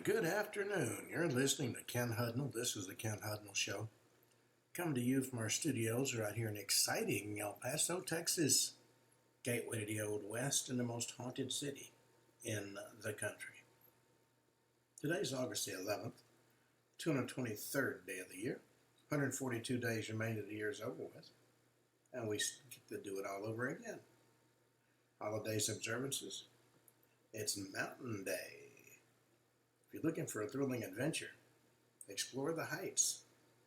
Good afternoon. You're listening to Ken Hudnall. This is the Ken Hudnall Show. Coming to you from our studios right here in exciting El Paso, Texas, gateway to the Old West and the most haunted city in the country. Today's August the 11th, 223rd day of the year. 142 days remain to the year's over with, and we get to do it all over again. Holidays, observances. It's Mountain Day. If you're looking for a thrilling adventure, explore the heights,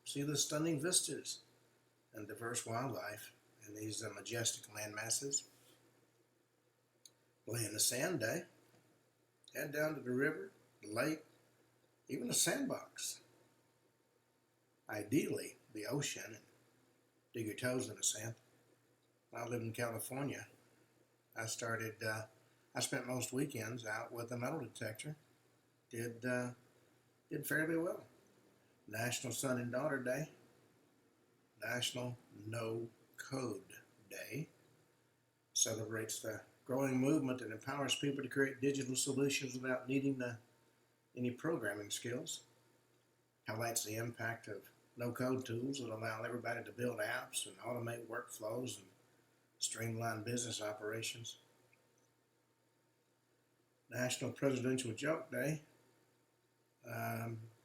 see the stunning vistas and diverse wildlife in these majestic land masses. Play in the sand day, head down to the river, the lake, even a sandbox. Ideally, the ocean, and dig your toes in the sand. When I lived in California, I spent most weekends out with a metal detector. Did fairly well. National Son and Daughter Day, National No Code Day, celebrates the growing movement that empowers people to create digital solutions without needing any programming skills. Highlights the impact of no-code tools that allow everybody to build apps and automate workflows and streamline business operations. National Presidential Joke Day.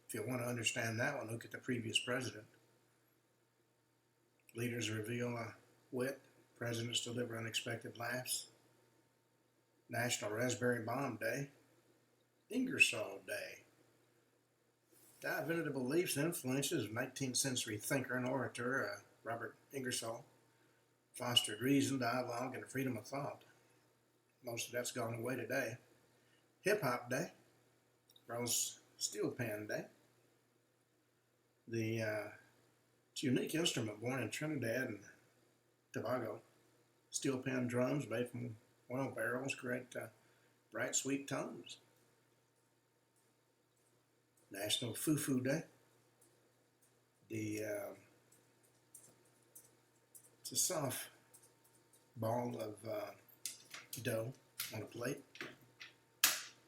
If you want to understand that one, look at the previous president. Leaders reveal wit. Presidents deliver unexpected laughs. National Raspberry Bomb Day. Ingersoll Day. Dive into the beliefs and influences of 19th century thinker and orator Robert Ingersoll. Fostered reason, dialogue, and freedom of thought. Most of that's gone away today. Hip Hop Day. Rose Steel Pan Day. It's a unique instrument born in Trinidad and Tobago. Steel pan drums made from oil barrels create bright, sweet tones. National Fufu Day. It's a soft ball of dough on a plate.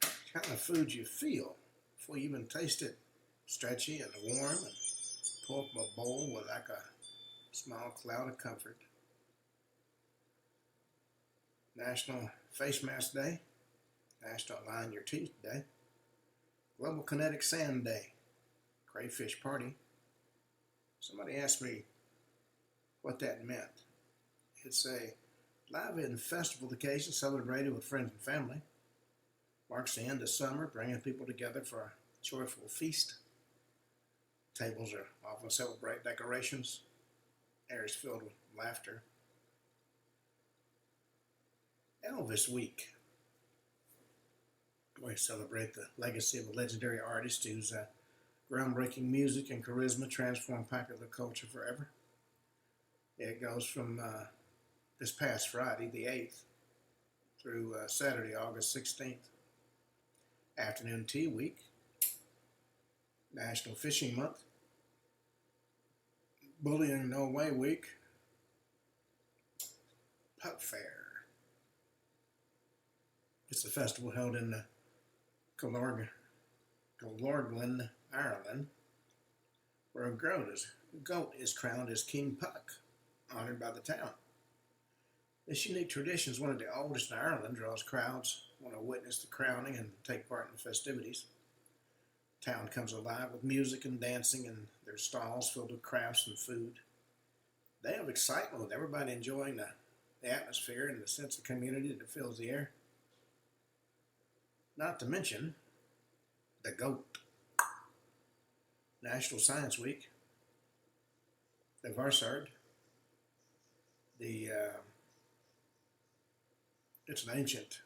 It's kind of food you feel before you even taste it. Stretchy and warm, and pull up a bowl with like a small cloud of comfort. National Face Mask Day. National Line Your Teeth Day. Global Kinetic Sand Day. Crayfish Party. Somebody asked me what that meant. It's a live and festival occasion celebrated with friends and family. Marks the end of summer, bringing people together for a joyful feast. Tables are often set with bright decorations. Air is filled with laughter. Elvis Week. We celebrate the legacy of a legendary artist whose groundbreaking music and charisma transformed popular culture forever. It goes from this past Friday, the 8th, through Saturday, August 16th. Afternoon Tea Week. National Fishing Month. Bullying No Way Week. Pup Fair. It's a festival held in Glamorgan, Ireland, where a goat is crowned as King Puck, honored by the town. This unique tradition is one of the oldest in Ireland, draws crowds who want to witness the crowning and take part in the festivities. Town comes alive with music and dancing, and there's stalls filled with crafts and food. They have excitement with everybody enjoying the atmosphere and the sense of community that fills the air. Not to mention the goat. National Science Week. The Varsard. It's an ancient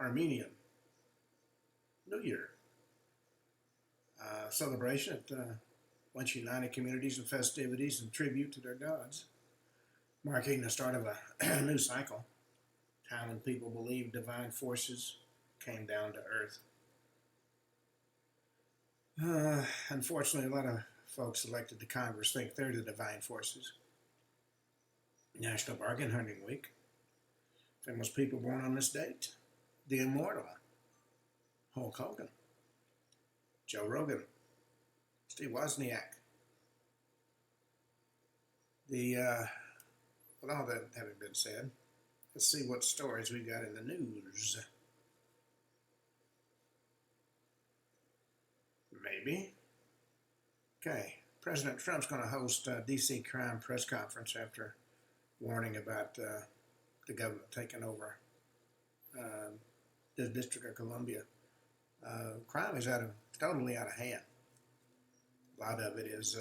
Armenian New Year celebration at once united communities and festivities and tribute to their gods, marking the start of a new cycle. Time and people believe divine forces came down to earth. Unfortunately, a lot of folks elected to Congress think they're the divine forces. National Bargain Hunting Week. Famous people born on this date. The immortal Hulk Hogan. Joe Rogan, Steve Wozniak. With all that having been said, let's see what stories we got in the news. Maybe. Okay. President Trump's going to host a D.C. crime press conference after warning about the government taking over the District of Columbia. Crime is totally out of hand. A lot of it is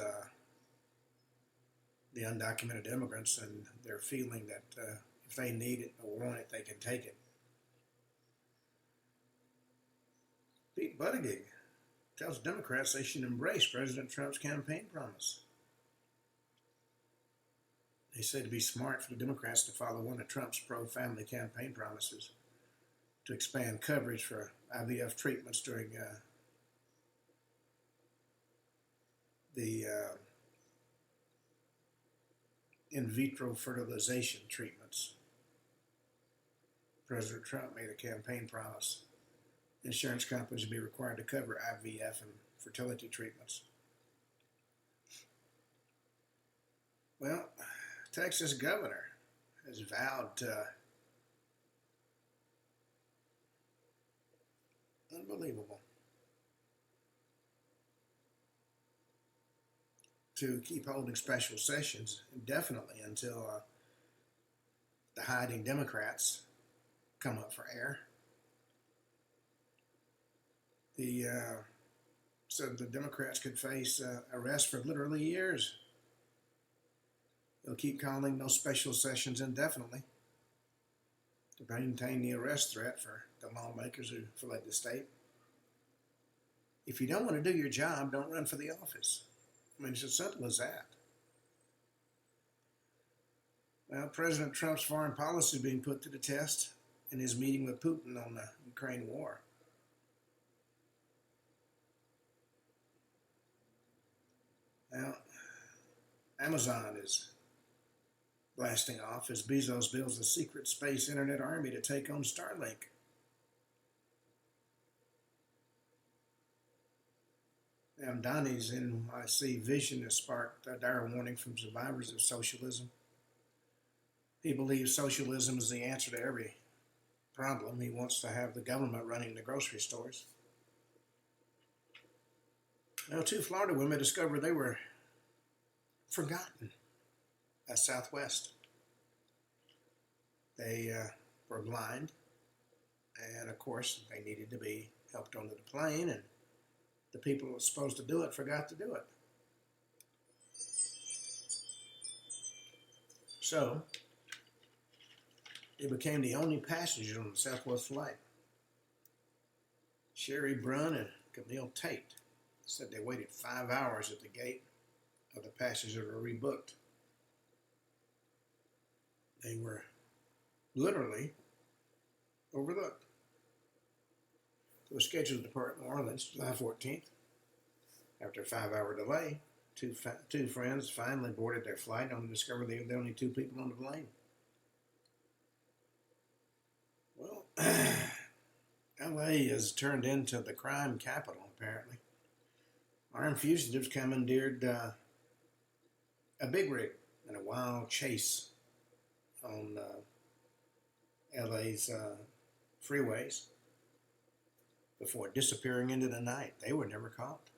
the undocumented immigrants and their feeling that if they need it or want it, they can take it. Pete Buttigieg tells Democrats they should embrace President Trump's campaign promise. They say to be smart for the Democrats to follow one of Trump's pro-family campaign promises to expand coverage for IVF treatments during the in vitro fertilization treatments. President Trump made a campaign promise. Insurance companies would be required to cover IVF and fertility treatments. Well, Texas governor has vowed unbelievable, to keep holding special sessions indefinitely until the hiding Democrats come up for air. So the Democrats could face arrest for literally years. They'll keep calling those special sessions indefinitely to maintain the arrest threat for the lawmakers who fled the state. If you don't want to do your job, don't run for the office. I mean, it's as simple as that. Well, President Trump's foreign policy is being put to the test in his meeting with Putin on the Ukraine war. Now, Amazon is blasting off as Bezos builds a secret space internet army to take on Starlink. And Donnie's NYC vision has sparked a dire warning from survivors of socialism. He believes socialism is the answer to every problem. He wants to have the government running the grocery stores. Now, 2 Florida women discovered they were forgotten at Southwest. They were blind, and of course, they needed to be helped onto the plane, and the people who were supposed to do it forgot to do it. So, they became the only passengers on the Southwest flight. Sherry Brunn and Camille Tate said they waited 5 hours at the gate of the passengers that were rebooked. They were literally overlooked. It was scheduled to depart New Orleans July 14th. After a 5-hour delay, two friends finally boarded their flight only to discover they were the only 2 people on the plane. Well, LA has turned into the crime capital, apparently. Armed fugitives commandeered a big rig in a wild chase on LA's freeways before disappearing into the night. They were never caught.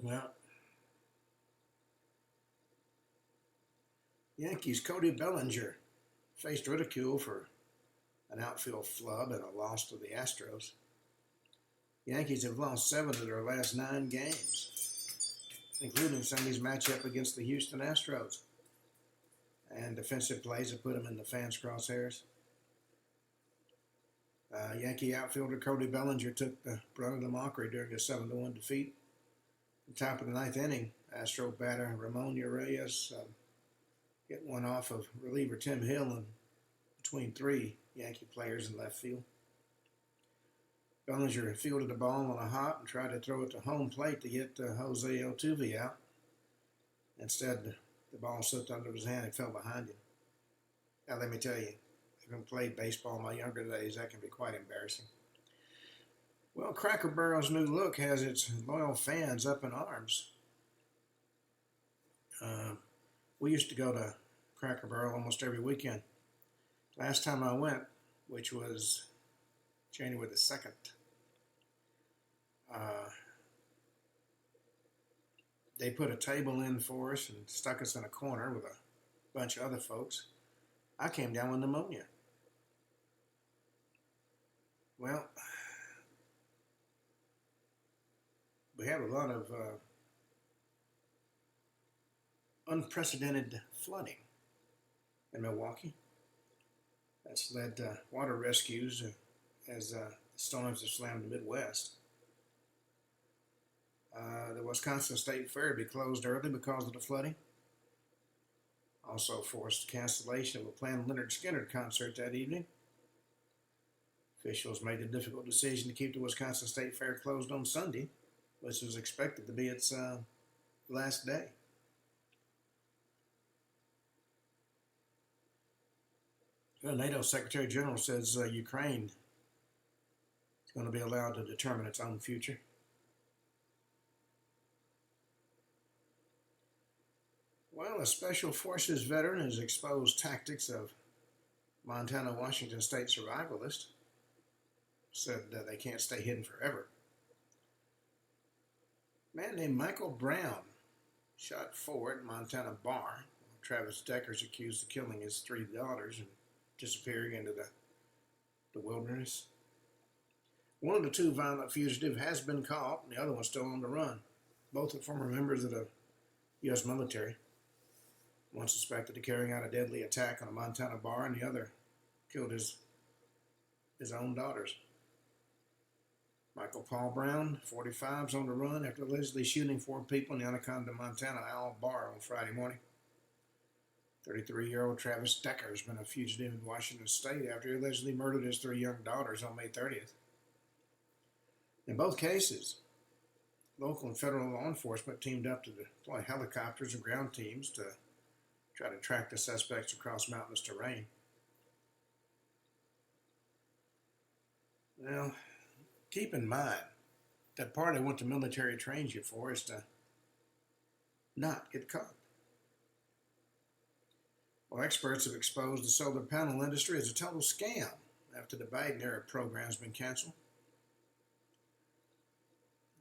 Well, Yankees' Cody Bellinger faced ridicule for an outfield flub and a loss to the Astros. The Yankees have lost 7 of their last 9 games, including Sunday's matchup against the Houston Astros. And defensive plays have put them in the fans' crosshairs. Yankee outfielder Cody Bellinger took the brunt of the mockery during a 7-1 defeat. At the top of the 9th inning, Astro batter Ramon Urias hit one off of reliever Tim Hill and between 3 Yankee players in left field. Bellinger fielded the ball on a hop and tried to throw it to home plate to get Jose Altuve out. Instead, the ball slipped under his hand and fell behind him. Now, let me tell you, having played baseball in my younger days, that can be quite embarrassing. Well, Cracker Barrel's new look has its loyal fans up in arms. Uh, we used to go to Cracker Barrel almost every weekend. Last time I went, which was January the 2nd, uh, they put a table in for us and stuck us in a corner with a bunch of other folks. I came down with pneumonia. Well, we had a lot of unprecedented flooding in Milwaukee. That's led to water rescues as storms have slammed the Midwest. The Wisconsin State Fair be closed early because of the flooding. Also forced cancellation of a planned Leonard Skinner concert that evening. Officials made the difficult decision to keep the Wisconsin State Fair closed on Sunday, which was expected to be its last day. The NATO Secretary General says Ukraine is going to be allowed to determine its own future. Well, a Special Forces veteran has exposed tactics of Montana, Washington State survivalists. Said they can't stay hidden forever. A man named Michael Brown shot four at Montana bar. Travis Decker's accused of killing his three daughters and disappearing into the wilderness. One of the two violent fugitives has been caught, and the other one's still on the run. Both are former members of the U.S. military. One suspected of carrying out a deadly attack on a Montana bar, and the other killed his own daughters. Michael Paul Brown, 45, is on the run after allegedly shooting four people in the Anaconda, Montana Owl Bar on Friday morning. 33-year-old Travis Decker has been a fugitive in Washington State after he allegedly murdered his three young daughters on May 30th. In both cases, local and federal law enforcement teamed up to deploy helicopters and ground teams to try to track the suspects across mountainous terrain. Now, keep in mind that part of what the military trains you for is to not get caught. Well, experts have exposed the solar panel industry as a total scam after the Biden-era program has been canceled.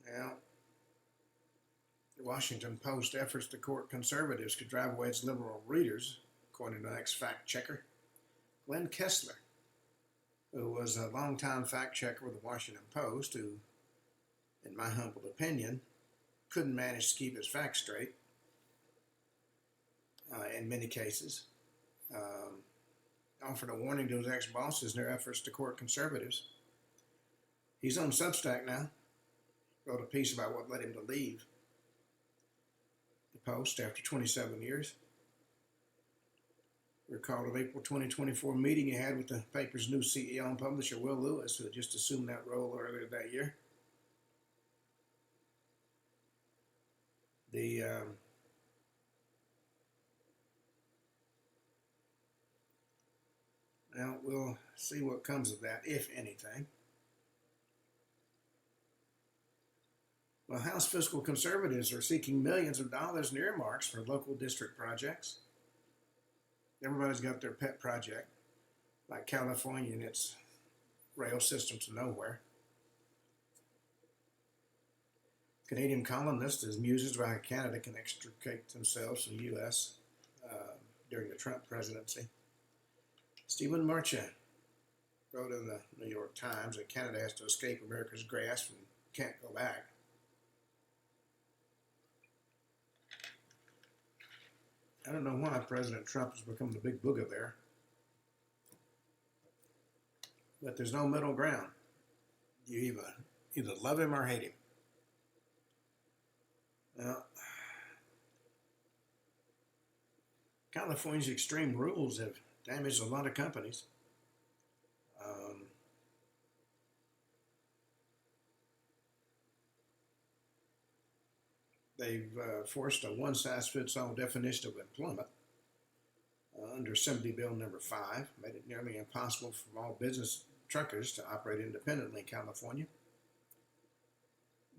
Now, the Washington Post efforts to court conservatives could drive away its liberal readers, according to the ex-fact checker Glenn Kessler, who was a longtime fact checker with the Washington Post, who, in my humble opinion, couldn't manage to keep his facts straight in many cases. Offered a warning to his ex-bosses in their efforts to court conservatives. He's on Substack now. Wrote a piece about what led him to leave the Post after 27 years. Recalled an April 2024 meeting he had with the paper's new CEO and publisher, Will Lewis, who had just assumed that role earlier that year. Well, we'll see what comes of that, if anything. Well, House fiscal conservatives are seeking millions of dollars in earmarks for local district projects. Everybody's got their pet project, like California and its rail system to nowhere. Canadian columnist is muses about how Canada can extricate themselves from the U.S. During the Trump presidency. Stephen Marchand wrote in the New York Times that Canada has to escape America's grasp and can't go back. I don't know why President Trump has become the big booger there. But there's no middle ground. You either love him or hate him. Now, California's extreme rules have damaged a lot of companies. They've forced a one-size-fits-all definition of employment under Assembly Bill number 5, made it nearly impossible for small business truckers to operate independently in California.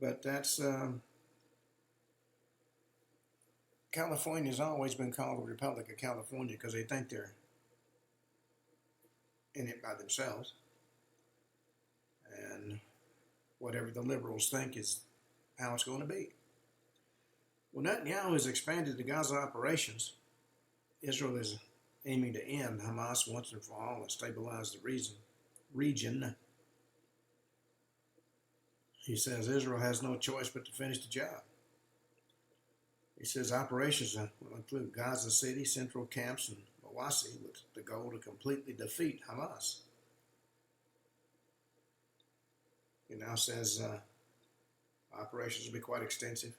But that's California's always been called the Republic of California because they think they're in it by themselves, and whatever the liberals think is how it's going to be. Well, Netanyahu has expanded the Gaza operations. Israel is aiming to end Hamas once and for all and stabilize the region. He says Israel has no choice but to finish the job. He says operations will include Gaza City, central camps, and Mawasi with the goal to completely defeat Hamas. He now says operations will be quite extensive.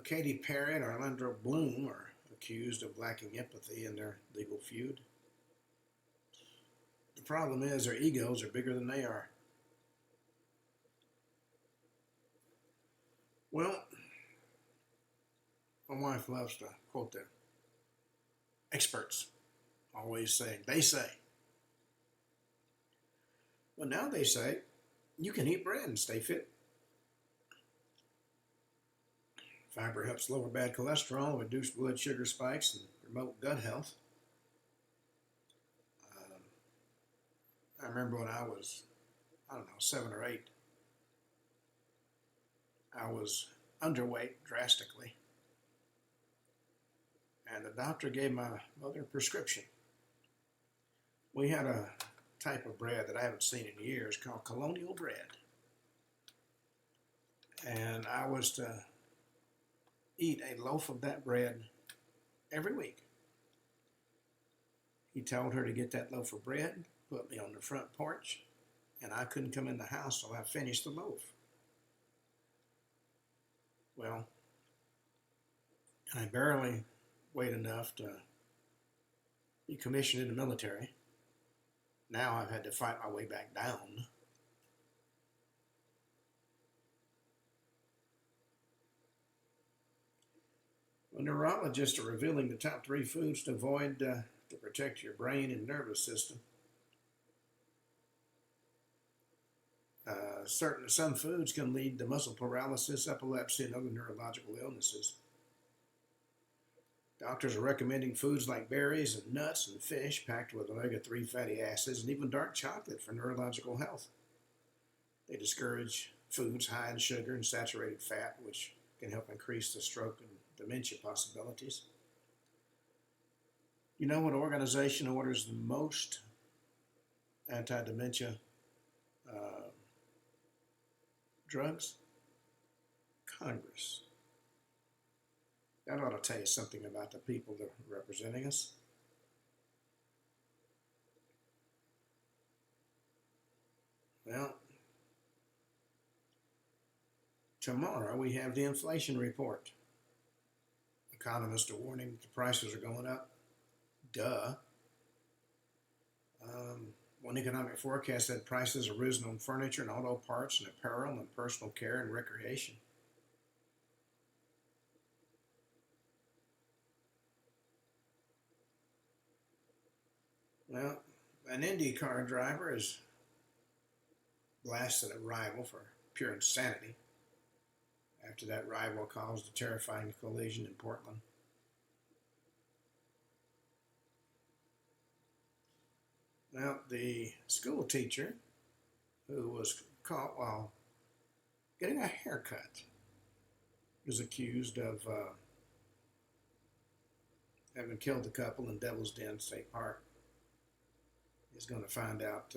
Katy Perry and Orlando Bloom are accused of lacking empathy in their legal feud. The problem is their egos are bigger than they are. Well, my wife loves to quote the experts, always saying, they say. Well, now they say you can eat bread and stay fit. Fiber helps lower bad cholesterol, reduce blood sugar spikes, and promote gut health. I remember when I was, 7 or 8, I was underweight drastically. And the doctor gave my mother a prescription. We had a type of bread that I haven't seen in years called colonial bread. And I was to eat a loaf of that bread every week. He told her to get that loaf of bread, put me on the front porch, and I couldn't come in the house till I finished the loaf. Well, I barely weighed enough to be commissioned in the military. Now I've had to fight my way back down. Well, neurologists are revealing the top 3 foods to avoid to protect your brain and nervous system. Some foods can lead to muscle paralysis, epilepsy, and other neurological illnesses. Doctors are recommending foods like berries and nuts and fish packed with omega-3 fatty acids and even dark chocolate for neurological health. They discourage foods high in sugar and saturated fat, which can help increase the stroke and dementia possibilities. You know what organization orders the most anti-dementia drugs? Congress. That ought to tell you something about the people that are representing us. Well, tomorrow we have the inflation report. Economists are warning that the prices are going up. Duh. One economic forecast said prices have risen on furniture and auto parts and apparel and personal care and recreation. Well, an IndyCar driver has blasted a rival for pure insanity after that rival caused a terrifying collision in Portland. Well, the school teacher who was caught while getting a haircut was accused of having killed the couple in Devil's Den State Park. He's going to find out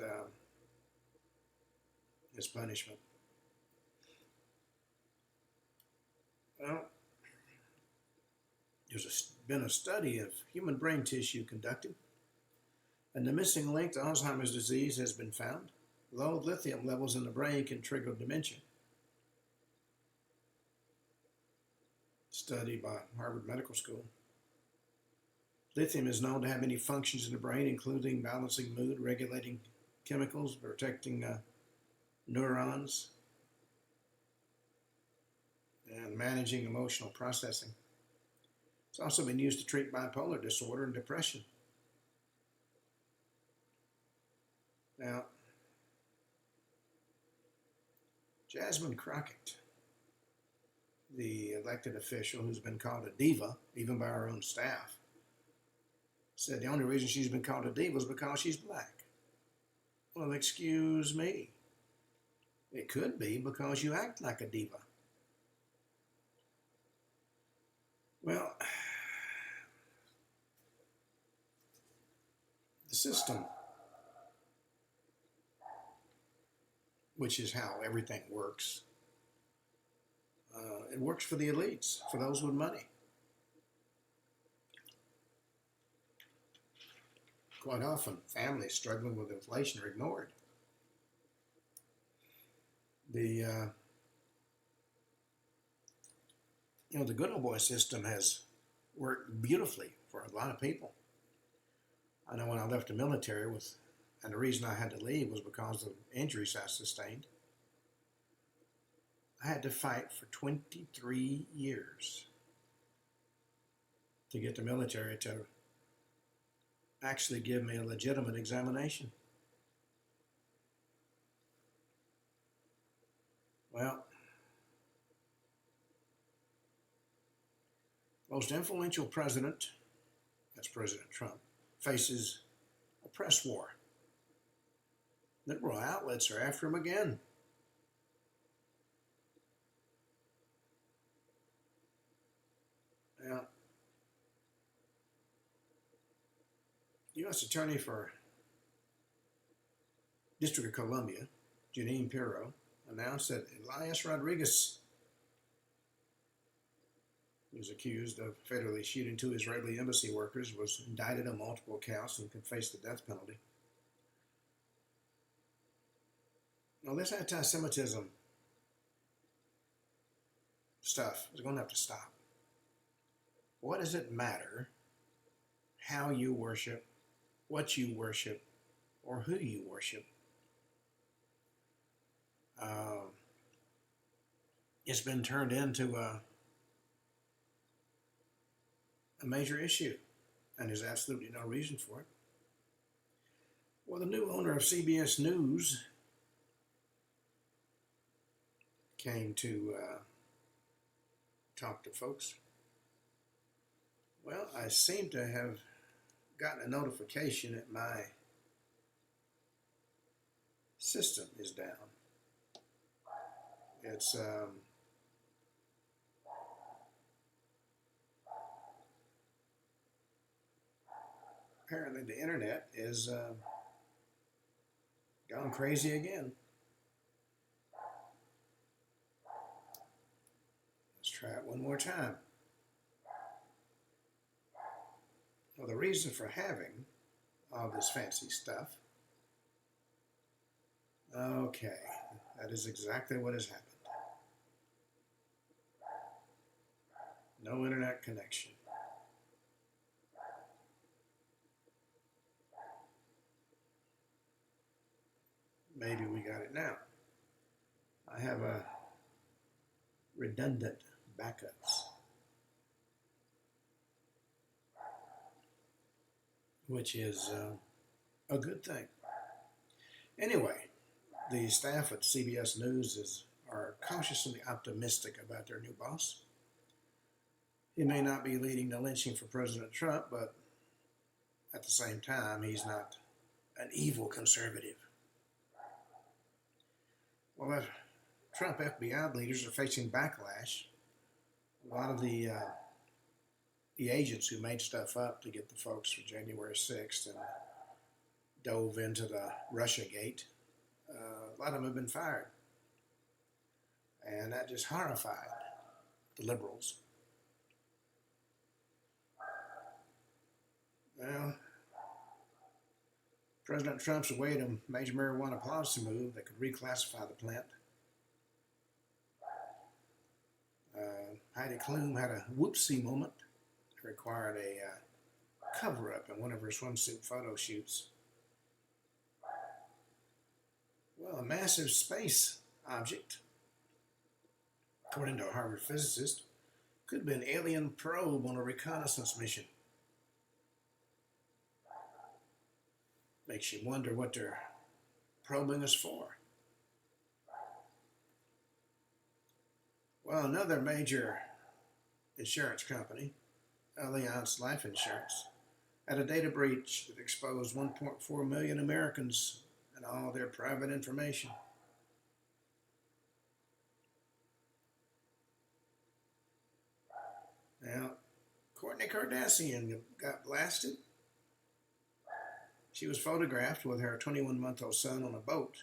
his punishment. Well, there's been a study of human brain tissue conducted, and the missing link to Alzheimer's disease has been found. Low lithium levels in the brain can trigger dementia. Study by Harvard Medical School. Lithium is known to have many functions in the brain, including balancing mood, regulating chemicals, protecting neurons, and managing emotional processing. It's also been used to treat bipolar disorder and depression. Now, Jasmine Crockett, the elected official who's been called a diva, even by our own staff, said the only reason she's been called a diva is because she's black. Well, excuse me. It could be because you act like a diva. Well, the system, which is how everything works, it works for the elites, for those with money. Quite often, families struggling with inflation are ignored. The the good old boy system has worked beautifully for a lot of people. I know when I left the military and the reason I had to leave was because of injuries I sustained. I had to fight for 23 years to get the military to actually give me a legitimate examination. Well, most influential president, that's President Trump, faces a press war. Liberal outlets are after him again. Now, U.S. Attorney for District of Columbia, Janine Pirro, announced that Elias Rodriguez, who was accused of federally shooting two Israeli embassy workers, was indicted on multiple counts and could face the death penalty. Now, this anti-Semitism stuff is going to have to stop. What does it matter how you worship, what you worship, or who you worship? It's been turned into a major issue, and there's absolutely no reason for it. Well, the new owner of CBS News came to talk to folks. Well, I seem to have gotten a notification that my system is down. It's apparently the internet is gone crazy again. Let's try it one more time. Well, the reason for having all this fancy stuff, okay, that is exactly what has happened. No internet connection. Maybe we got it now. I have a redundant backups, which is a good thing. Anyway, the staff at CBS News are cautiously optimistic about their new boss. He may not be leading the lynching for President Trump, but at the same time, he's not an evil conservative. Well, the Trump FBI leaders are facing backlash. A lot of the agents who made stuff up to get the folks for January 6th and dove into the Russiagate, a lot of them have been fired. And that just horrified the liberals. Well, President Trump's awaiting a major marijuana policy move that could reclassify the plant. Heidi Klum had a whoopsie moment. It required a cover-up in one of her swimsuit photo shoots. Well, a massive space object, according to a Harvard physicist, could be an alien probe on a reconnaissance mission. Makes you wonder what they're probing us for? Well, another major insurance company, Allianz Life Insurance, had a data breach that exposed 1.4 million Americans and all their private information. Now, Kourtney Kardashian got blasted. She was photographed with her 21-month-old son on a boat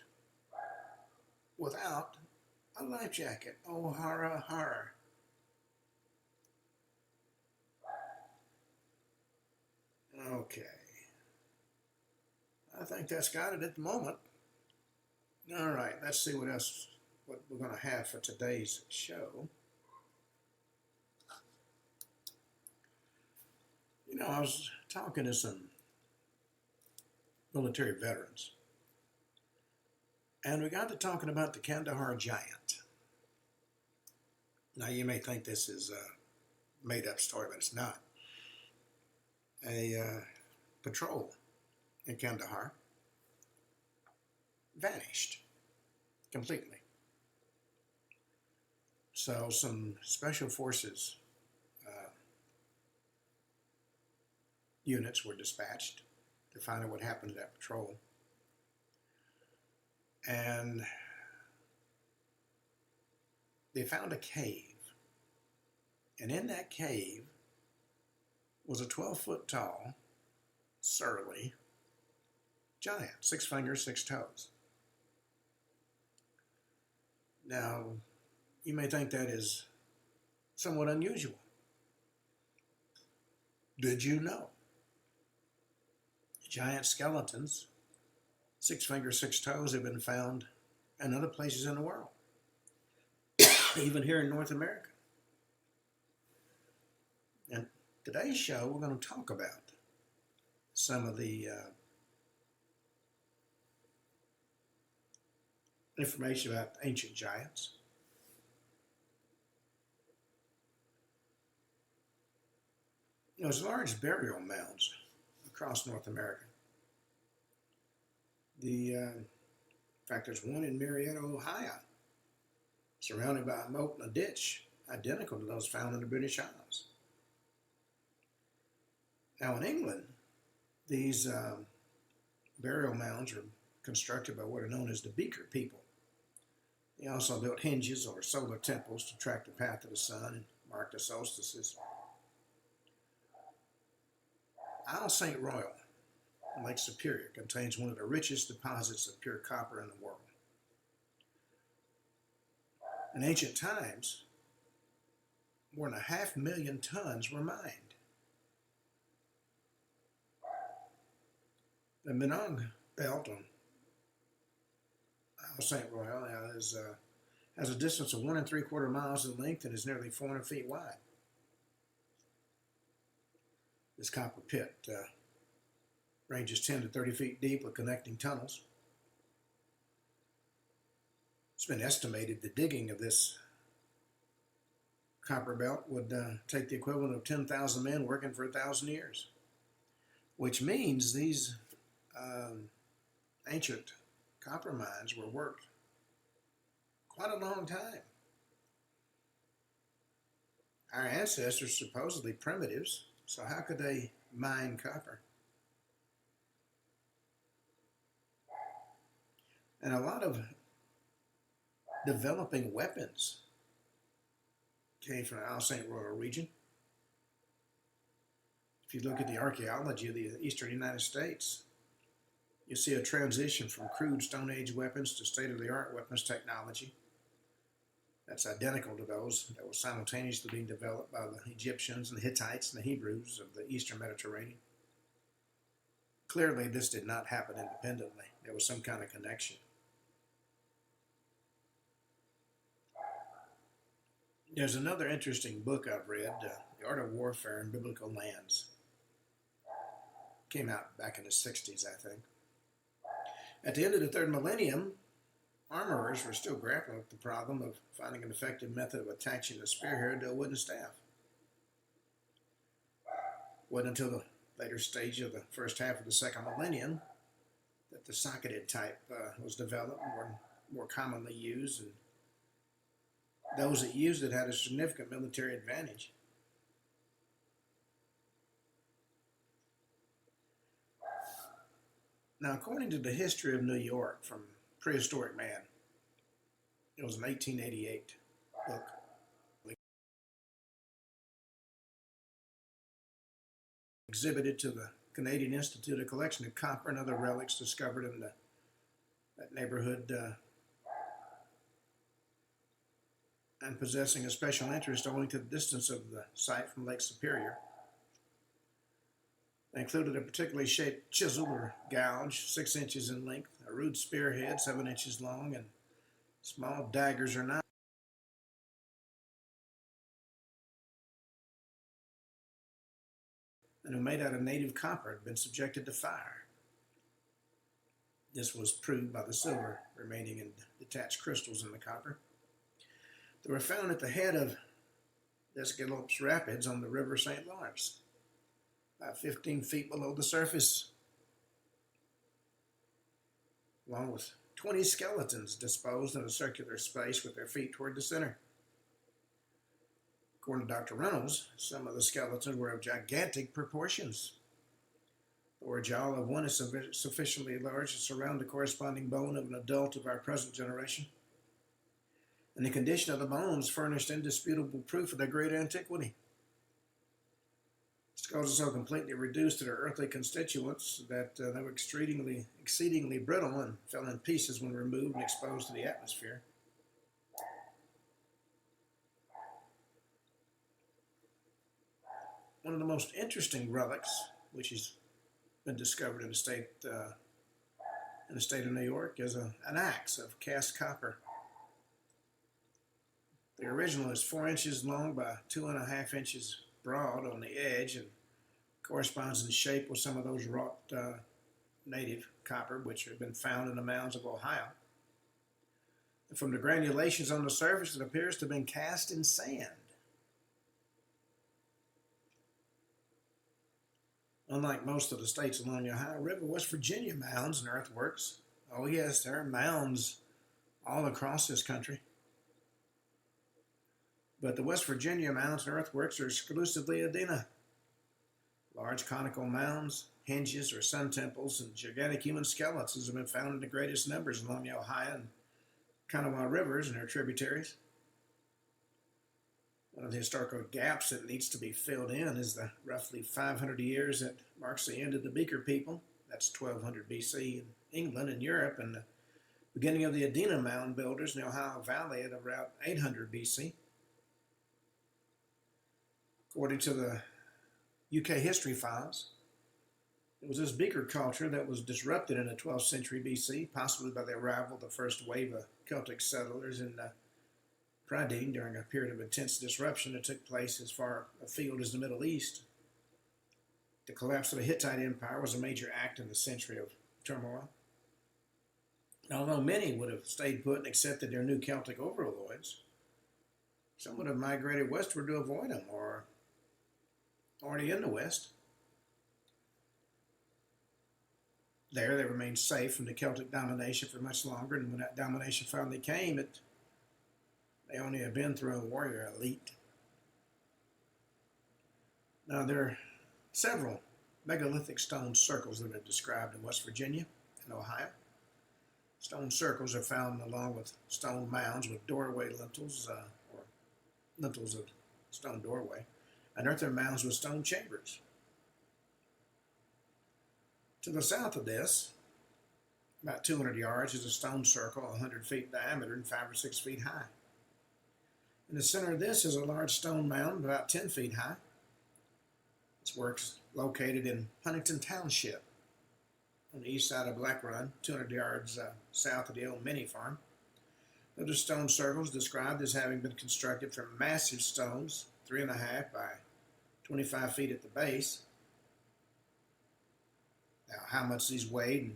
without a life jacket. Oh, horror, horror. Okay. I think that's got it at the moment. All right, let's see what we're going to have for today's show. You know, I was talking to some military veterans, and we got to talking about the Kandahar giant. Now, you may think this is a made-up story, but it's not. A patrol in Kandahar vanished completely. So some special forces units were dispatched to find out what happened to that patrol. And they found a cave. And in that cave was a 12-foot tall, surly giant, 6 fingers, 6 toes. Now, you may think that is somewhat unusual. Did you know? Giant skeletons, 6 fingers, 6 toes, have been found in other places in the world, even here in North America. And today's show, we're going to talk about some of the information about ancient giants. You know, there's large burial mounds across North America. In fact, there's one in Marietta, Ohio, surrounded by a moat and a ditch, identical to those found in the British Isles. Now, in England, these burial mounds are constructed by what are known as the Beaker people. They also built hinges or solar temples to track the path of the sun and mark the solstices. Isle St. Royal in Lake Superior contains one of the richest deposits of pure copper in the world. In ancient times, more than 500,000 tons were mined. The Minogue Belt on Isle St. Royal has a distance of 1 3/4 miles in length and is nearly 400 feet wide. This copper pit ranges 10 to 30 feet deep with connecting tunnels. It's been estimated the digging of this copper belt would take the equivalent of 10,000 men working for 1,000 years, which means these ancient copper mines were worked quite a long time. Our ancestors supposedly primitives, so how could they mine copper? And a lot of developing weapons came from the Isle St. Royal region. If you look at the archaeology of the eastern United States, you see a transition from crude Stone Age weapons to state-of-the-art weapons technology that's identical to those that were simultaneously being developed by the Egyptians and the Hittites and the Hebrews of the Eastern Mediterranean. Clearly, this did not happen independently. There was some kind of connection. There's another interesting book I've read, The Art of Warfare in Biblical Lands. Came out back in the 60s, I think. At the end of the third millennium, armorers were still grappling with the problem of finding an effective method of attaching a spearhead to a wooden staff. It wasn't until the later stage of the first half of the second millennium that that the socketed type was developed, more commonly used, and those that used it had a significant military advantage. Now, according to the history of New York from Prehistoric Man, it was an 1888 book, exhibited to the Canadian Institute, a collection of copper and other relics discovered in that neighborhood and possessing a special interest owing to the distance of the site from Lake Superior. They included a particularly shaped chisel or gouge, 6 inches in length, a rude spearhead, 7 inches long, and small daggers or knives, and were made out of native copper, had been subjected to fire. This was proved by the silver remaining in detached crystals in the copper. They were found at the head of the Escalopes Rapids on the River St. Lawrence, about 15 feet below the surface, along with 20 skeletons disposed in a circular space with their feet toward the center. According to Dr. Reynolds, some of the skeletons were of gigantic proportions. The lower jaw of one is sufficiently large to surround the corresponding bone of an adult of our present generation, and the condition of the bones furnished indisputable proof of their great antiquity. Skulls are so completely reduced to their earthly constituents that they were exceedingly brittle and fell in pieces when removed and exposed to the atmosphere. One of the most interesting relics, which has been discovered in the state of New York, is an axe of cast copper. The original is 4 inches long by 2.5 inches broad on the edge and corresponds in shape with some of those wrought native copper which have been found in the mounds of Ohio. And from the granulations on the surface, it appears to have been cast in sand. Unlike most of the states along the Ohio River, West Virginia mounds and earthworks, oh yes, there are mounds all across this country. But the West Virginia mounds and earthworks are exclusively Adena. Large conical mounds, hinges, or sun temples, and gigantic human skeletons have been found in the greatest numbers along the Ohio and Kanawha rivers and their tributaries. One of the historical gaps that needs to be filled in is the roughly 500 years that marks the end of the Beaker people. That's 1200 BC in England and Europe, and the beginning of the Adena mound builders in the Ohio Valley at around 800 BC. According to the UK history files, it was this Beaker culture that was disrupted in the 12th century BC, possibly by the arrival of the first wave of Celtic settlers in Prydain during a period of intense disruption that took place as far afield as the Middle East. The collapse of the Hittite Empire was a major act in the century of turmoil. Although many would have stayed put and accepted their new Celtic overlords, some would have migrated westward to avoid them or already in the West. There, they remained safe from the Celtic domination for much longer, and when that domination finally came, they only had been through a warrior elite. Now, there are several megalithic stone circles that are described in West Virginia and Ohio. Stone circles are found along with stone mounds with doorway lintels, or lintels of stone doorway, and earthen mounds with stone chambers. To the south of this, about 200 yards, is a stone circle 100 feet in diameter and 5 or 6 feet high. In the center of this is a large stone mound about 10 feet high. This work's located in Huntington Township on the east side of Black Run, 200 yards south of the old mini farm. Other stone circles described as having been constructed from massive stones, 3.5 by 25 feet at the base. Now, how much these weighed and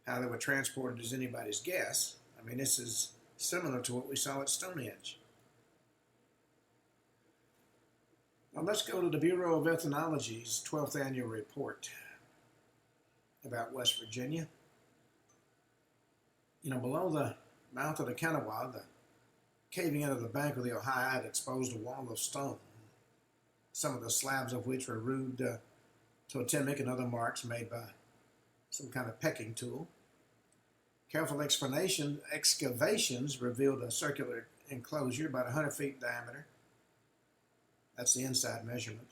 how they were transported is anybody's guess. I mean, this is similar to what we saw at Stonehenge. Now, let's go to the Bureau of Ethnology's 12th annual report about West Virginia. Below the mouth of the Kandahar, the caving in of the bank of the Ohio had exposed a wall of stone, some of the slabs of which were rude totemic and other marks made by some kind of pecking tool. Careful excavations revealed a circular enclosure about 100 feet in diameter. That's the inside measurement.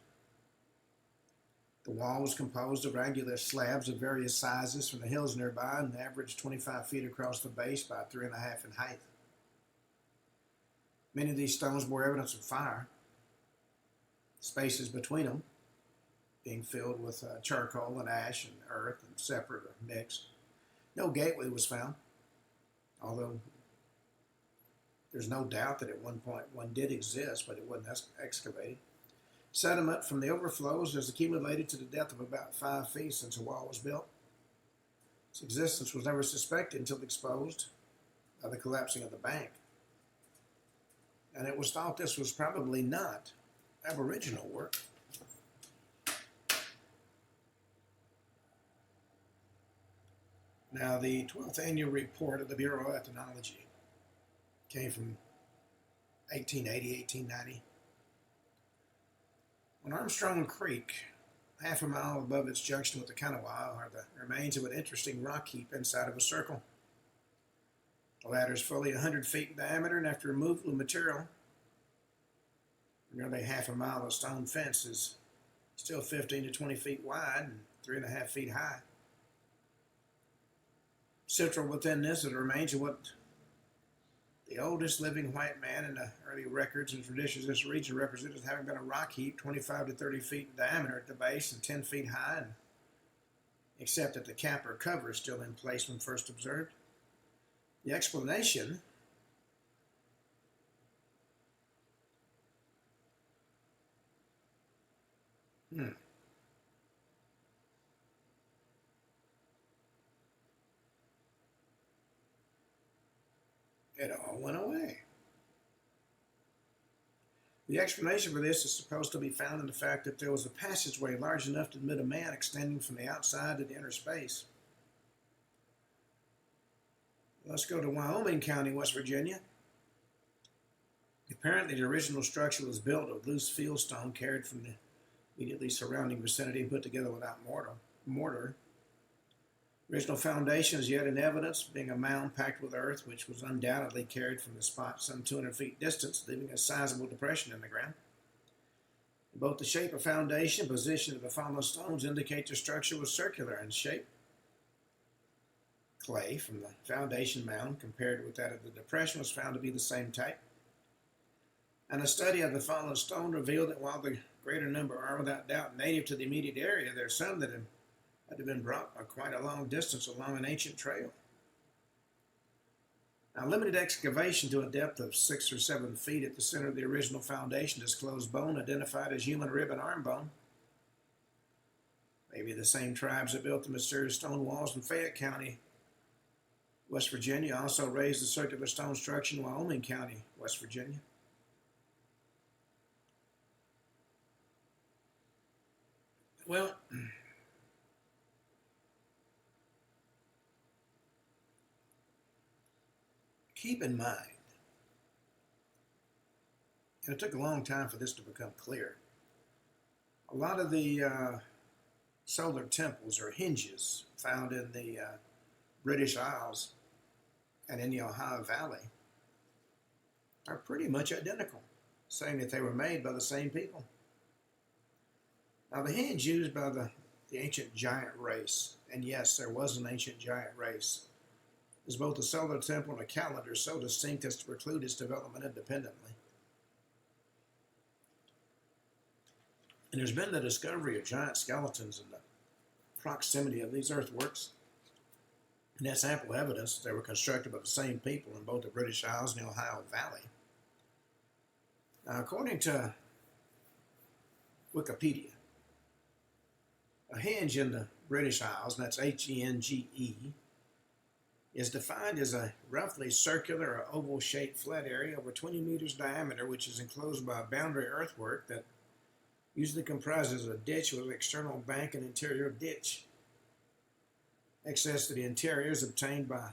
The wall was composed of angular slabs of various sizes from the hills nearby and averaged 25 feet across the base by 3.5 in height. Many of these stones bore evidence of fire, spaces between them being filled with charcoal and ash and earth and separate or mixed. No gateway was found, although there's no doubt that at one point one did exist, but it wasn't excavated. Sediment from the overflows has accumulated to the depth of about 5 feet since the wall was built. Its existence was never suspected until exposed by the collapsing of the bank. And it was thought this was probably not Aboriginal work. Now, the 12th annual report of the Bureau of Ethnology came from 1880, 1890. On Armstrong Creek, half a mile above its junction with the Kandahar, are the remains of an interesting rock heap inside of a circle. The latter is fully 100 feet in diameter, and after removal of material, nearly half a mile of stone fence is still 15 to 20 feet wide and 3.5 feet high. Central within this are the remains of what the oldest living white man in the early records and traditions of this region represented as having been a rock heap 25 to 30 feet in diameter at the base and 10 feet high, and except that the cap or cover is still in place when first observed. The explanation It all went away. The explanation for this is supposed to be found in the fact that there was a passageway large enough to admit a man extending from the outside to the inner space. Let's go to Wyoming County, West Virginia. Apparently, the original structure was built of loose fieldstone carried from the immediately surrounding vicinity and put together without mortar. Original foundation is yet in evidence, being a mound packed with earth, which was undoubtedly carried from the spot some 200 feet distance, leaving a sizable depression in the ground. Both the shape of foundation and position of the fallen stones indicate the structure was circular in shape. Clay from the foundation mound, compared with that of the depression, was found to be the same type. And a study of the fallen stone revealed that while the greater number are without doubt native to the immediate area, there are some that had been brought by quite a long distance along an ancient trail. Now, limited excavation to a depth of 6 or 7 feet at the center of the original foundation disclosed bone identified as human rib and arm bone. Maybe the same tribes that built the mysterious stone walls in Fayette County, West Virginia, also raised the circular stone structure in Wyoming County, West Virginia. Well, keep in mind, and it took a long time for this to become clear, a lot of the solar temples or hinges found in the British Isles and in the Ohio Valley are pretty much identical, saying that they were made by the same people. Now, the hinge used by the ancient giant race, and yes, there was an ancient giant race, is both a solar temple and a calendar so distinct as to preclude its development independently. And there's been the discovery of giant skeletons in the proximity of these earthworks, and that's ample evidence that they were constructed by the same people in both the British Isles and the Ohio Valley. Now, according to Wikipedia, a hinge in the British Isles, and that's H-E-N-G-E, is defined as a roughly circular or oval-shaped flat area over 20 meters diameter, which is enclosed by a boundary earthwork that usually comprises a ditch with an external bank and interior ditch. Access to the interior is obtained by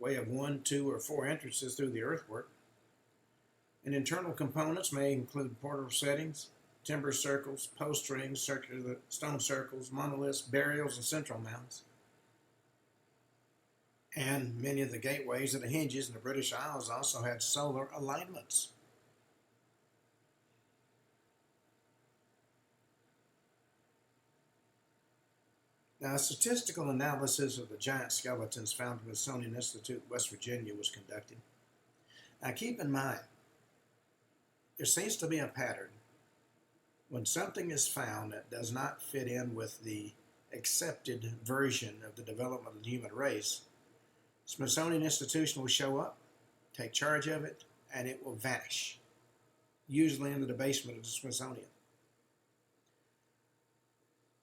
way of 1, 2, or 4 entrances through the earthwork. And internal components may include portal settings, timber circles, post rings, circular stone circles, monoliths, burials, and central mounds. And many of the gateways and the hinges in the British Isles also had solar alignments. Now, a statistical analysis of the giant skeletons found at the Smithsonian Institute, West Virginia, was conducted. Now, keep in mind, there seems to be a pattern. When something is found that does not fit in with the accepted version of the development of the human race, Smithsonian Institution will show up, take charge of it, and it will vanish, usually into the basement of the Smithsonian.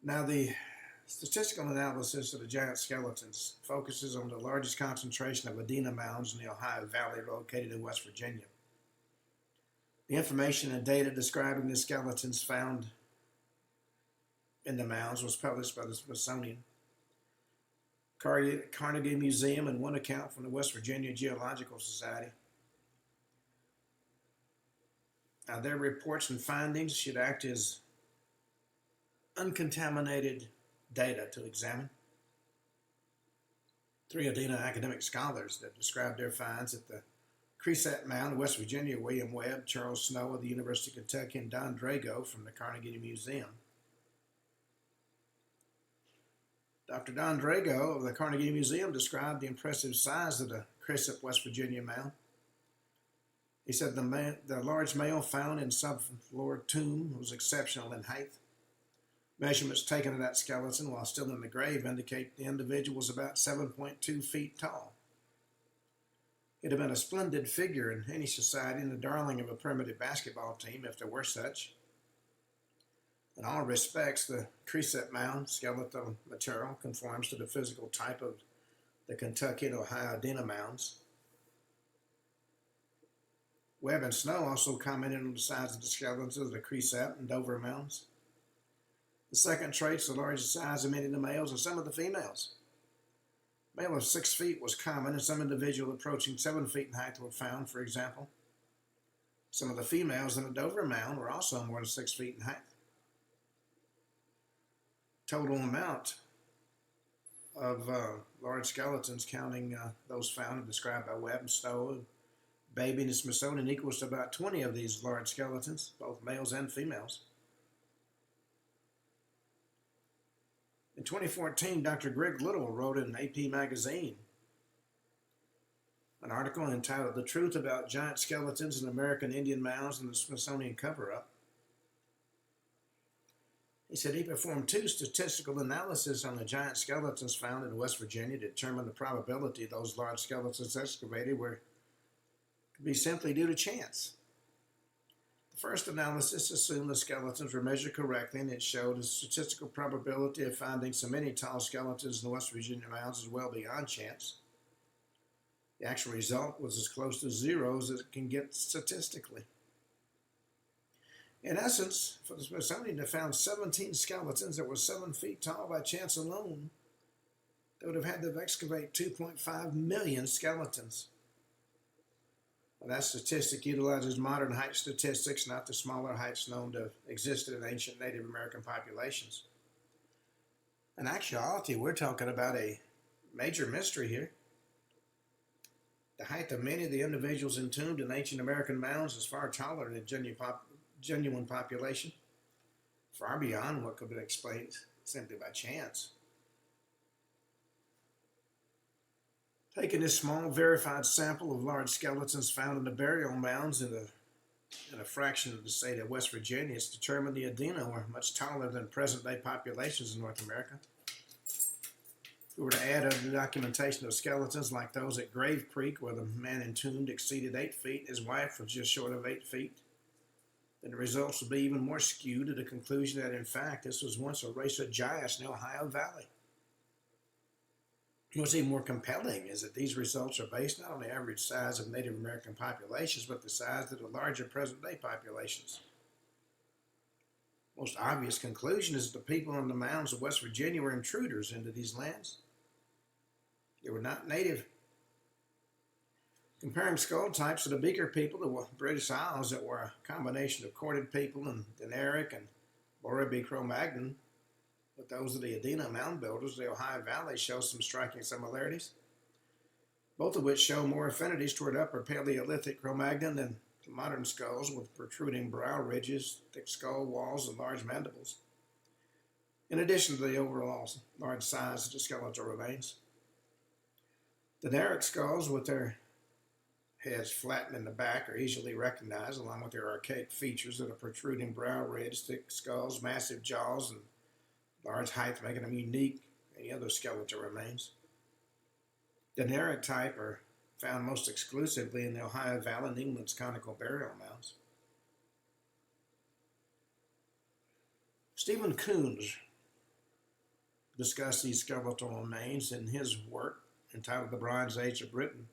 Now, the statistical analysis of the giant skeletons focuses on the largest concentration of Adena mounds in the Ohio Valley located in West Virginia. The information and data describing the skeletons found in the mounds was published by the Smithsonian, Carnegie Museum, and one account from the West Virginia Geological Society. Now, their reports and findings should act as uncontaminated data to examine. 3 Adena academic scholars that described their finds at the Cresat Mound in West Virginia: William Webb, Charles Snow of the University of Kentucky, and Don Drago from the Carnegie Museum. Dr. Don Drago of the Carnegie Museum described the impressive size of the Cresat, West Virginia mound. He said the large male found in subfloor tomb was exceptional in height. Measurements taken of that skeleton while still in the grave indicate the individual was about 7.2 feet tall. It had been a splendid figure in any society and the darling of a primitive basketball team, if there were such. In all respects, the Cresat Mound skeletal material conforms to the physical type of the Kentucky and Ohio Adena mounds. Webb and Snow also commented on the size of the skeletons of the Cresat and Dover mounds. The second trait's the largest size of many of the males and some of the females. A male of 6 feet was common, and some individuals approaching 7 feet in height were found, for example. Some of the females in the Dover mound were also more than 6 feet in height. Total amount of large skeletons, counting those found and described by Webb and Stowe, Baby, and the Smithsonian, equals to about 20 of these large skeletons, both males and females. In 2014, Dr. Greg Little wrote in AP Magazine an article entitled "The Truth About Giant Skeletons in American Indian Mounds and the Smithsonian Cover-Up." He said he performed 2 statistical analyses on the giant skeletons found in West Virginia to determine the probability those large skeletons excavated could be simply due to chance. The first analysis assumed the skeletons were measured correctly, and it showed a statistical probability of finding so many tall skeletons in the West Virginia mounds as well beyond chance. The actual result was as close to 0 as it can get statistically. In essence, for the Smithsonian, they found 17 skeletons that were 7 feet tall by chance alone. They would have had to excavate 2.5 million skeletons. Well, that statistic utilizes modern height statistics, not the smaller heights known to have existed in ancient Native American populations. In actuality, we're talking about a major mystery here. The height of many of the individuals entombed in ancient American mounds is far taller than the genuine population, far beyond what could be explained simply by chance. Taking this small verified sample of large skeletons found in the burial mounds in a fraction of the state of West Virginia, it's determined the Adena were much taller than present-day populations in North America. If we were to add the documentation of skeletons like those at Grave Creek, where the man entombed exceeded 8 feet, his wife was just short of 8 feet, then the results would be even more skewed to the conclusion that, in fact, this was once a race of giants in the Ohio Valley. What's even more compelling is that these results are based not on the average size of Native American populations, but the size of the larger present-day populations. Most obvious conclusion is that the people on the mounds of West Virginia were intruders into these lands. They were not native. Comparing skull types of the Beaker people to the British Isles that were a combination of corded people and Dinaric and Borreby Cro-Magnon with those of the Adena mound builders, the Ohio Valley shows some striking similarities, both of which show more affinities toward Upper Paleolithic Cro-Magnon than modern skulls with protruding brow ridges, thick skull walls, and large mandibles, in addition to the overall large size of the skeletal remains. The Dinaric skulls, with their heads flattened in the back, are easily recognized, along with their archaic features of a protruding brow ridge, thick skulls, massive jaws, and large height, making them unique from any other skeletal remains. The Dinaric type are found most exclusively in the Ohio Valley and England's conical burial mounds. Stephen Coons discussed these skeletal remains in his work entitled The Bronze Age of Britain.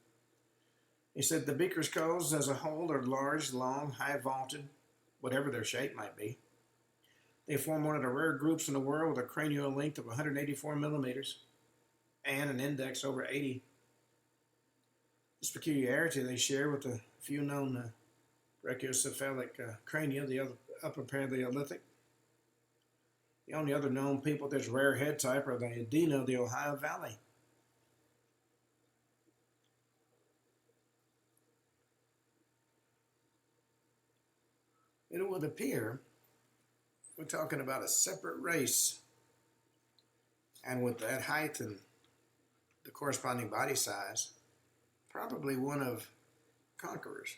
He said the Beaker skulls as a whole are large, long, high vaulted, whatever their shape might be. They form one of the rare groups in the world with a cranial length of 184 millimeters and an index over 80. This peculiarity they share with the few known brachiocephalic crania, the upper Paleolithic. The only other known people with this rare head type are the Adena of the Ohio Valley. It would appear we're talking about a separate race, and with that height and the corresponding body size, probably one of conquerors.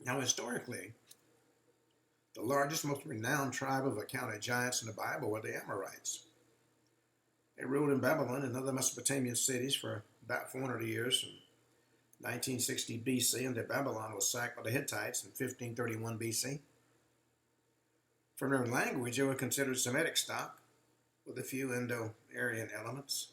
Now, historically, the largest, most renowned tribe of accounted giants in the Bible were the Amorites. They ruled in Babylon and other Mesopotamian cities for about 400 years, from 1960 BC until Babylon was sacked by the Hittites in 1531 BC. From their language, they were considered Semitic stock, with a few Indo-Aryan elements.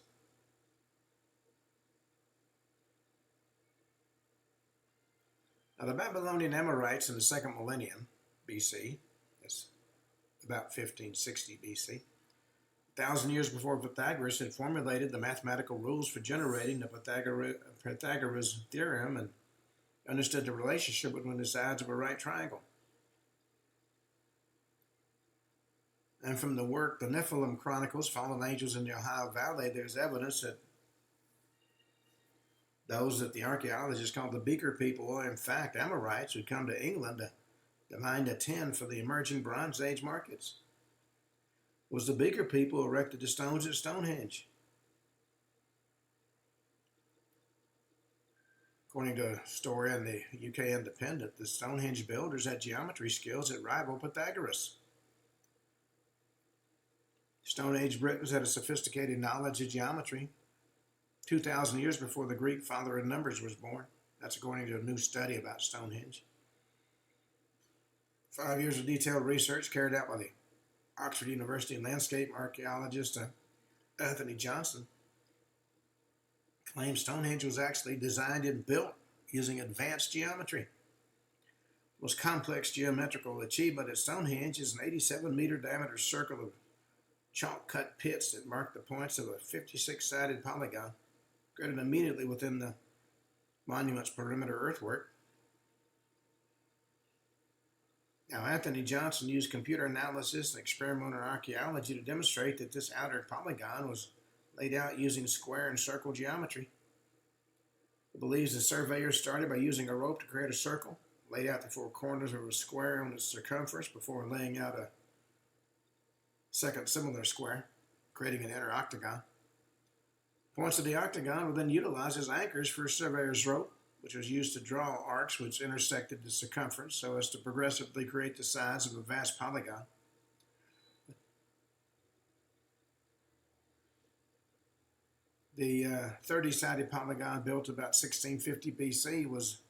Now, the Babylonian Amorites in the second millennium BC, that's about 1560 BC, 1,000 years before Pythagoras had formulated the mathematical rules for generating the Pythagoras theorem and understood the relationship between the sides of a right triangle. And from the work, the Nephilim Chronicles, Fallen Angels in the Ohio Valley, there's evidence that those that the archaeologists call the Beaker people are in fact Amorites who come to England to mine the tin for the emerging Bronze Age markets. It was the Beaker people who erected the stones at Stonehenge. According to a story in the UK Independent, the Stonehenge builders had geometry skills that rival Pythagoras. Stone Age Britons had a sophisticated knowledge of geometry 2,000 years before the Greek father of numbers was born. That's according to a new study about Stonehenge. 5 years of detailed research carried out by the Oxford University landscape archaeologist Anthony Johnson claims Stonehenge was actually designed and built using advanced geometry. The most complex geometrical achievement at Stonehenge is an 87-meter diameter circle of chalk-cut pits that mark the points of a 56-sided polygon, created immediately within the monument's perimeter earthwork. Now, Anthony Johnson used computer analysis and experimental archaeology to demonstrate that this outer polygon was laid out using square and circle geometry. He believes the surveyors started by using a rope to create a circle, laid out the four corners of a square on its circumference before laying out a second similar square, creating an inner octagon. Points of the octagon were then utilized as anchors for a surveyor's rope, which was used to draw arcs which intersected the circumference so as to progressively create the size of a vast polygon. The 30-sided polygon built about 1650 BC was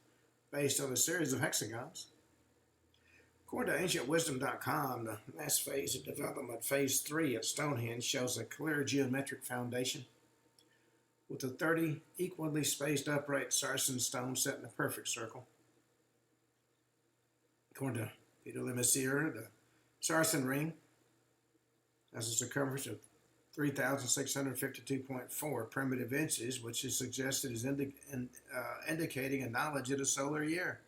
based on a series of hexagons. According to ancientwisdom.com, the last phase of development, phase 3 at Stonehenge, shows a clear geometric foundation with the 30 equally spaced upright sarsen stones set in a perfect circle. According to Peter Lemessier, the sarsen ring has a circumference of 3,652.4 primitive inches, which is suggested as indicating a knowledge of the solar year.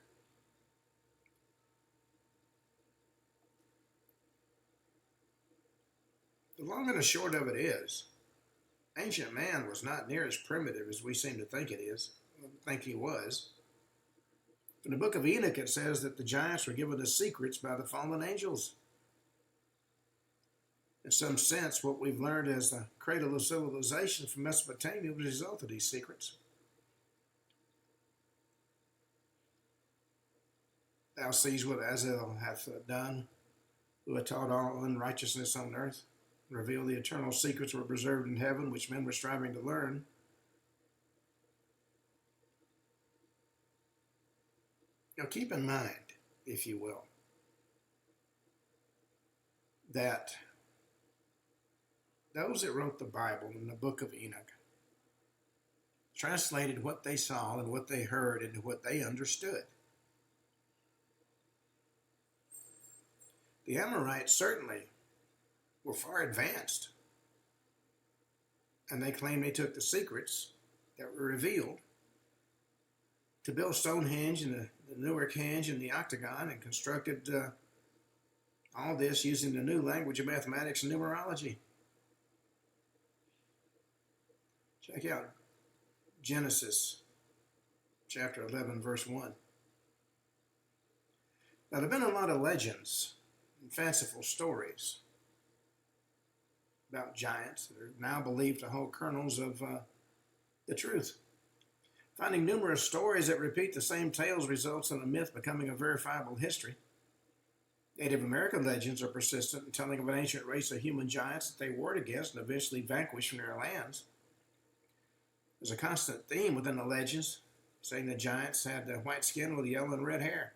The long and the short of it is, ancient man was not near as primitive as we seem to think he was. In the book of Enoch, it says that the giants were given the secrets by the fallen angels. In some sense, what we've learned as the cradle of civilization from Mesopotamia was a result of these secrets. Thou seest what Azazel hath done, who had taught all unrighteousness on earth, and revealed the eternal secrets were preserved in heaven, which men were striving to learn. Now keep in mind, if you will, that those that wrote the Bible in the book of Enoch translated what they saw and what they heard into what they understood. The Amorites certainly were far advanced, and they claimed they took the secrets that were revealed to build Stonehenge and the Newark Henge and the Octagon, and constructed all this using the new language of mathematics and numerology. Check out Genesis chapter 11, verse 1. Now, there have been a lot of legends and fanciful stories about giants that are now believed to hold kernels of the truth. Finding numerous stories that repeat the same tales results in a myth becoming a verifiable history. Native American legends are persistent in telling of an ancient race of human giants that they warred against and eventually vanquished from their lands. There's a constant theme within the legends, saying the giants had white skin with yellow and red hair.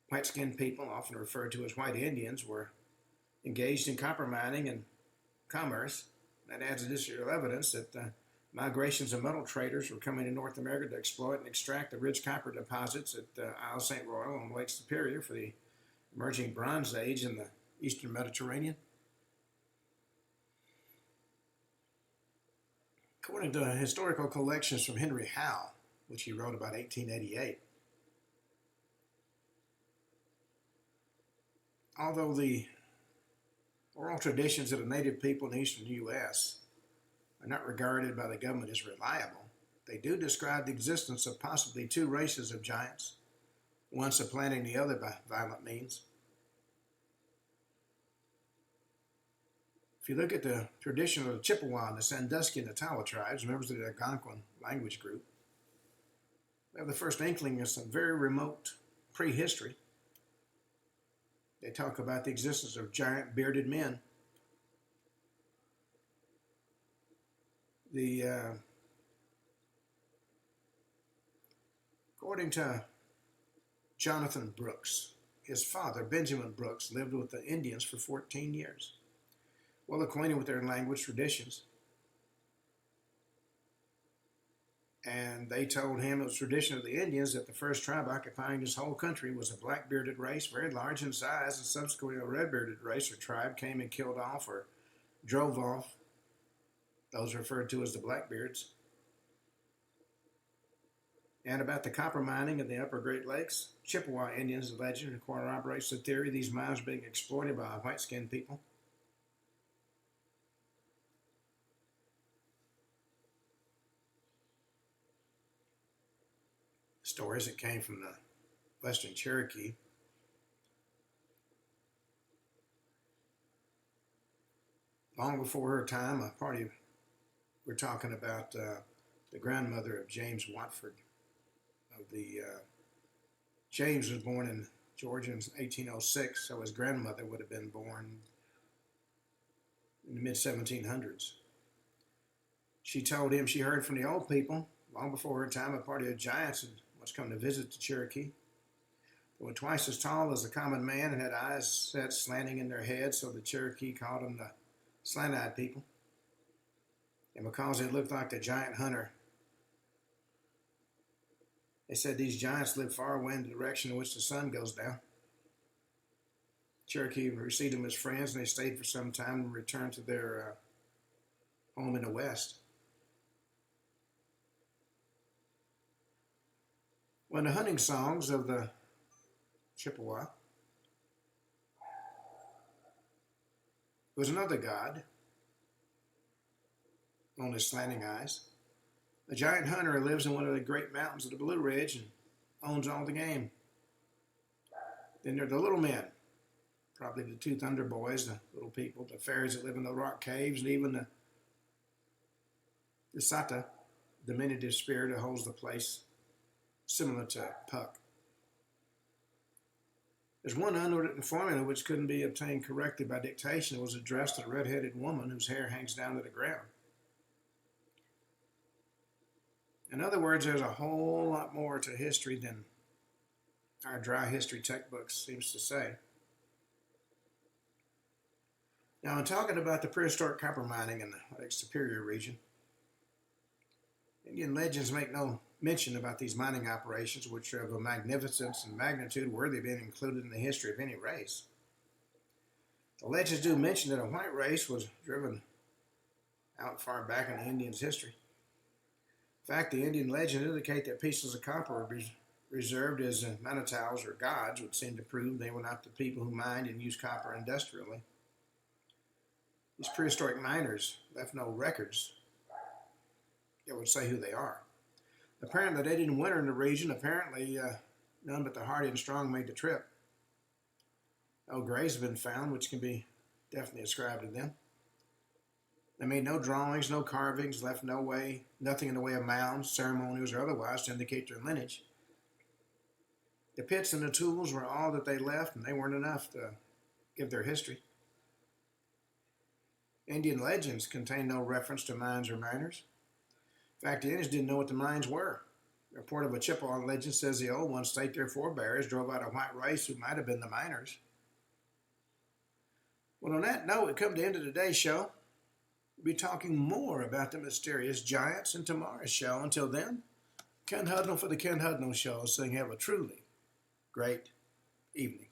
White-skinned people, often referred to as white Indians, were engaged in copper mining and commerce. That adds additional evidence that migrations of metal traders were coming to North America to exploit and extract the rich copper deposits at Isle St. Royal on Lake Superior for the emerging Bronze Age in the eastern Mediterranean. According to historical collections from Henry Howe, which he wrote about 1888, although the oral traditions of the native people in the eastern U.S. are not regarded by the government as reliable, they do describe the existence of possibly two races of giants, one supplanting the other by violent means. If you look at the tradition of the Chippewa and the Sandusky and the Tawa tribes, members of the Algonquin language group, we have the first inkling of some very remote prehistory. They talk about the existence of giant bearded men. According to Jonathan Brooks, his father, Benjamin Brooks, lived with the Indians for 14 years, well acquainted with their language traditions. And they told him it was tradition of the Indians that the first tribe occupying this whole country was a black-bearded race, very large in size, and subsequently a red-bearded race or tribe came and killed off or drove off those referred to as the Blackbeards. And about the copper mining in the upper Great Lakes, Chippewa Indians, the legend corroborates the theory of these mines being exploited by white-skinned people. Stories that came from the Western Cherokee. Long before her time, we're talking about the grandmother of James Watford. James was born in Georgia in 1806, so his grandmother would have been born in the mid-1700s. She told him she heard from the old people, long before her time, a party of giants was come to visit the Cherokee. They were twice as tall as the common man and had eyes set slanting in their heads, so the Cherokee called them the slant-eyed people. And because they looked like the giant hunter, they said these giants live far away in the direction in which the sun goes down. Cherokee received them as friends, and they stayed for some time and returned to their home in the West. When the hunting songs of the Chippewa was another god on his slanting eyes, a giant hunter who lives in one of the great mountains of the Blue Ridge and owns all the game. Then there are the little men, probably the two Thunder Boys, the little people, the fairies that live in the rock caves, and even the Sata, the diminutive spirit that holds the place, similar to Puck. There's one unwritten formula which couldn't be obtained correctly by dictation. It was addressed to a red-headed woman whose hair hangs down to the ground. In other words, there's a whole lot more to history than our dry history textbooks seems to say. Now, in talking about the prehistoric copper mining in the Lake Superior region, Indian legends make no mention about these mining operations, which are of a magnificence and magnitude worthy of being included in the history of any race. The legends do mention that a white race was driven out far back in the Indians' history. In fact, the Indian legends indicate that pieces of copper were reserved as Manitous or gods, would seem to prove they were not the people who mined and used copper industrially. These prehistoric miners left no records that would say who they are. Apparently, they didn't winter in the region. Apparently, none but the hardy and strong made the trip. No graves have been found, which can be definitely ascribed to them. They made no drawings, no carvings, left nothing in the way of mounds, ceremonials, or otherwise to indicate their lineage. The pits and the tools were all that they left, and they weren't enough to give their history. Indian legends contain no reference to mines or miners. In fact, the Indians didn't know what the mines were. The report of a Chippewa legend says the old ones staked their forebears, drove out a white race who might have been the miners. Well, on that note, we come to the end of today's show. We'll be talking more about the mysterious giants in tomorrow's show. Until then, Ken Hudnall for the Ken Hudnall Show, saying have a truly great evening.